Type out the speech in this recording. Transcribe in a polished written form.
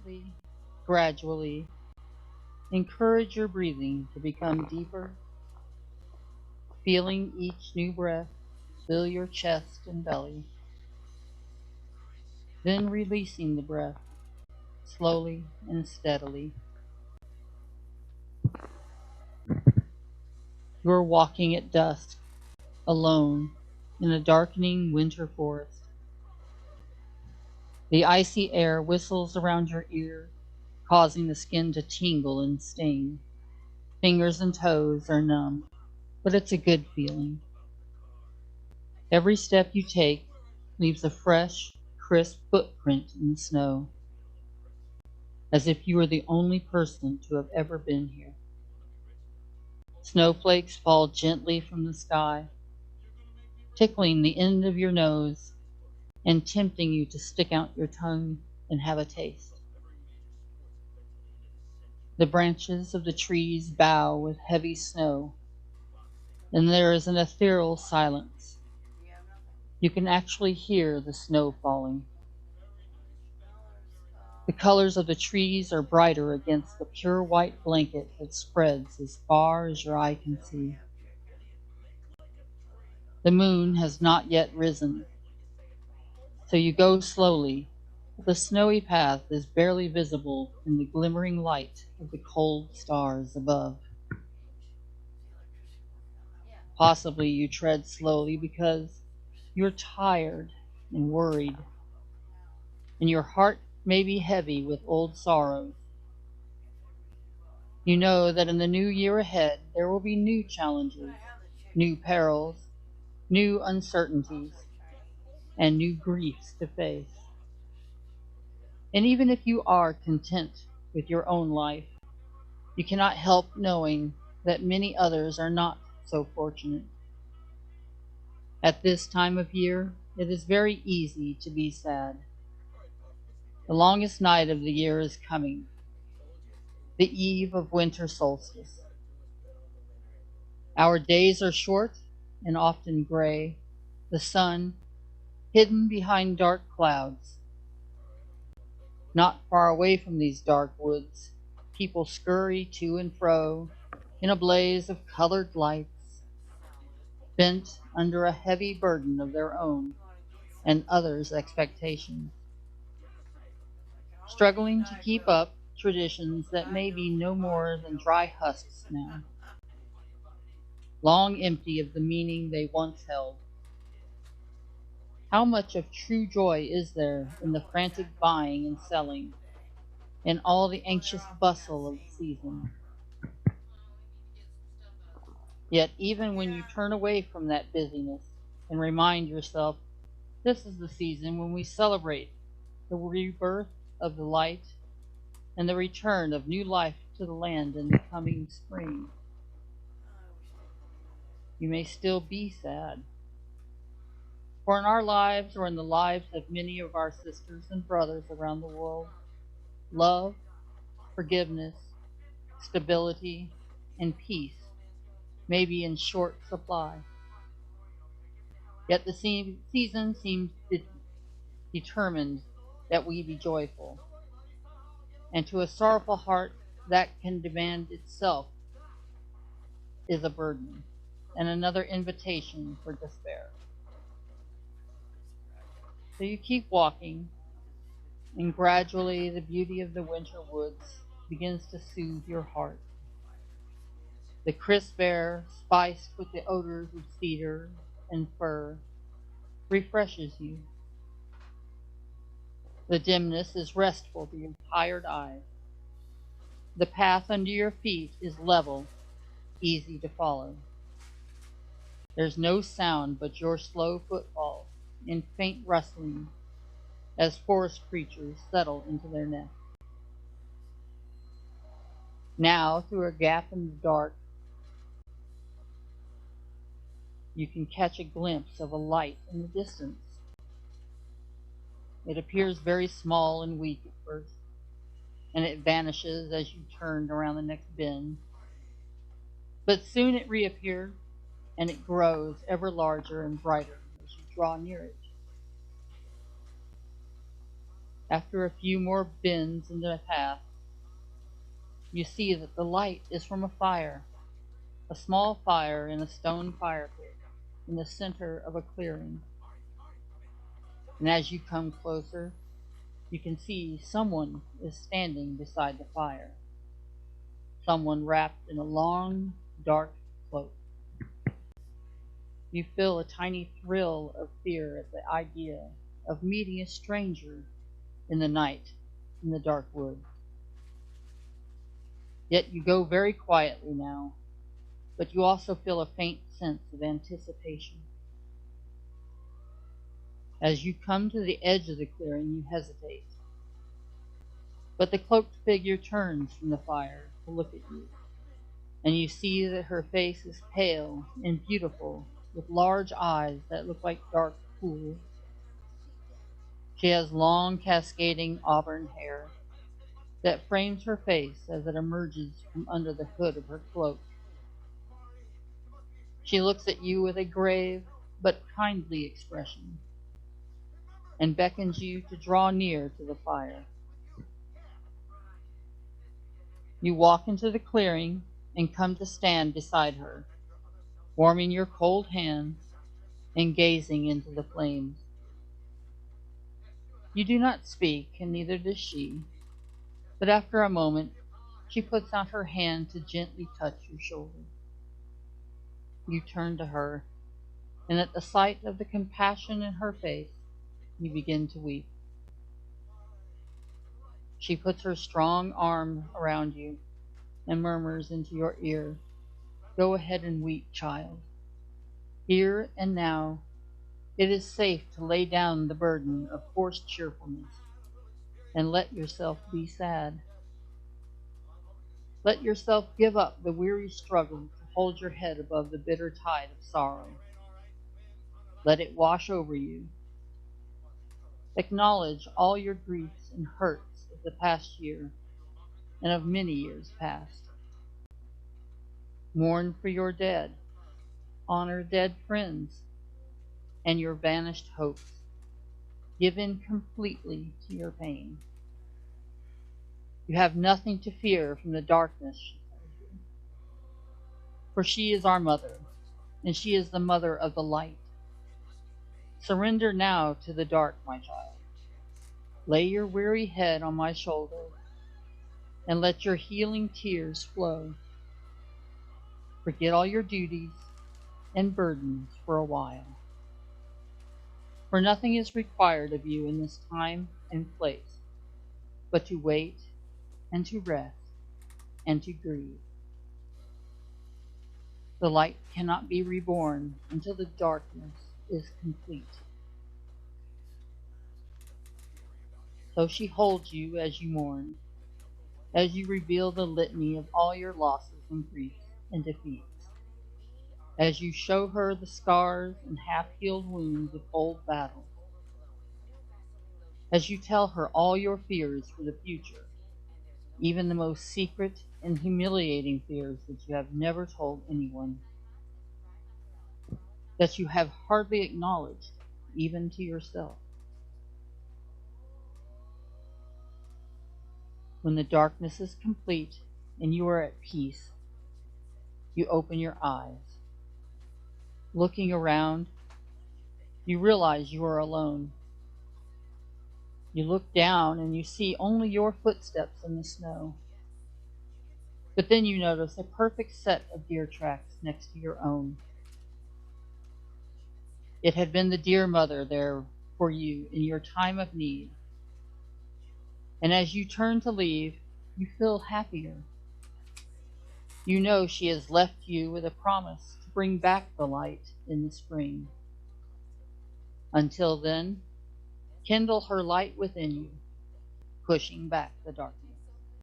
Gently, gradually, encourage your breathing to become deeper, feeling each new breath fill your chest and belly, then releasing the breath slowly and steadily. You are walking at dusk, alone, in a darkening winter forest. The icy air whistles around your ear, causing the skin to tingle and sting. Fingers and toes are numb, but it's a good feeling. Every step you take leaves a fresh, crisp footprint in the snow, as if you were the only person to have ever been here. Snowflakes fall gently from the sky, tickling the end of your nose and tempting you to stick out your tongue and have a taste. The branches of the trees bow with heavy snow, and there is an ethereal silence. You can actually hear the snow falling. The colors of the trees are brighter against the pure white blanket that spreads as far as your eye can see. The moon has not yet risen, so you go slowly. The snowy path is barely visible in the glimmering light of the cold stars above. Possibly you tread slowly because you're tired and worried, and your heart may be heavy with old sorrows. You know that in the new year ahead there will be new challenges, new perils, new uncertainties, and new griefs to face. And even if you are content with your own life, you cannot help knowing that many others are not so fortunate. At this time of year, it is very easy to be sad. The longest night of the year is coming, the eve of winter solstice. Our days are short and often gray, the sun hidden behind dark clouds. Not far away from these dark woods, people scurry to and fro in a blaze of colored lights, bent under a heavy burden of their own and others' expectations, struggling to keep up traditions that may be no more than dry husks now, long empty of the meaning they once held. How much of true joy is there in the frantic buying and selling, in all the anxious bustle of the season? Yet even when you turn away from that busyness and remind yourself this is the season when we celebrate the rebirth of the light and the return of new life to the land in the coming spring, you may still be sad. For in our lives, or in the lives of many of our sisters and brothers around the world, love, forgiveness, stability, and peace may be in short supply. Yet the season seems determined that we be joyful, and to a sorrowful heart that can demand itself is a burden and another invitation for despair. So you keep walking, and gradually the beauty of the winter woods begins to soothe your heart. The crisp air, spiced with the odors of cedar and fir, refreshes you. The dimness is restful to your tired eyes. The path under your feet is level, easy to follow. There's no sound but your slow footfalls and faint rustling as forest creatures settle into their nests. Now, through a gap in the dark, you can catch a glimpse of a light in the distance. It appears very small and weak at first, and it vanishes as you turn around the next bend. But soon it reappears, and it grows ever larger and brighter as you draw near it. After a few more bends in the path, you see that the light is from a small fire in a stone fire pit in the center of a clearing. And as you come closer, you can see someone is standing beside the fire. Someone wrapped in a long, dark cloak. You feel a tiny thrill of fear at the idea of meeting a stranger in the night in the dark woods. Yet you go very quietly now, but you also feel a faint sense of anticipation. As you come to the edge of the clearing, you hesitate. But the cloaked figure turns from the fire to look at you, and you see that her face is pale and beautiful, with large eyes that look like dark pools. She has long, cascading auburn hair that frames her face as it emerges from under the hood of her cloak. She looks at you with a grave but kindly expression and beckons you to draw near to the fire. You walk into the clearing and come to stand beside her, warming your cold hands and gazing into the flames. You do not speak, and neither does she, but after a moment she puts out her hand to gently touch your shoulder. You turn to her, and at the sight of the compassion in her face, you begin to weep. She puts her strong arm around you and murmurs into your ear, "Go ahead and weep, child. Here and now, it is safe to lay down the burden of forced cheerfulness and let yourself be sad. Let yourself give up the weary struggle to hold your head above the bitter tide of sorrow. Let it wash over you. Acknowledge all your griefs and hurts of the past year and of many years past. Mourn for your dead, honor dead friends, and your vanished hopes. Give in completely to your pain. You have nothing to fear from the darkness, she tells you. For she is our mother, and she is the mother of the light. Surrender now to the dark, my child. Lay your weary head on my shoulder, and let your healing tears flow. Forget all your duties and burdens for a while. For nothing is required of you in this time and place, but to wait and to rest and to grieve. The light cannot be reborn until the darkness is complete." So she holds you as you mourn, as you reveal the litany of all your losses and griefs and defeats, as you show her the scars and half-healed wounds of old battles, as you tell her all your fears for the future, even the most secret and humiliating fears that you have never told anyone, that you have hardly acknowledged even to yourself. When the darkness is complete and you are at peace, you open your eyes. Looking around, you realize you are alone. You look down and you see only your footsteps in the snow. But then you notice a perfect set of deer tracks next to your own. It had been the deer mother there for you in your time of need. And as you turn to leave, you feel happier. You know she has left you with a promise to bring back the light in the spring. Until then, kindle her light within you, pushing back the darkness.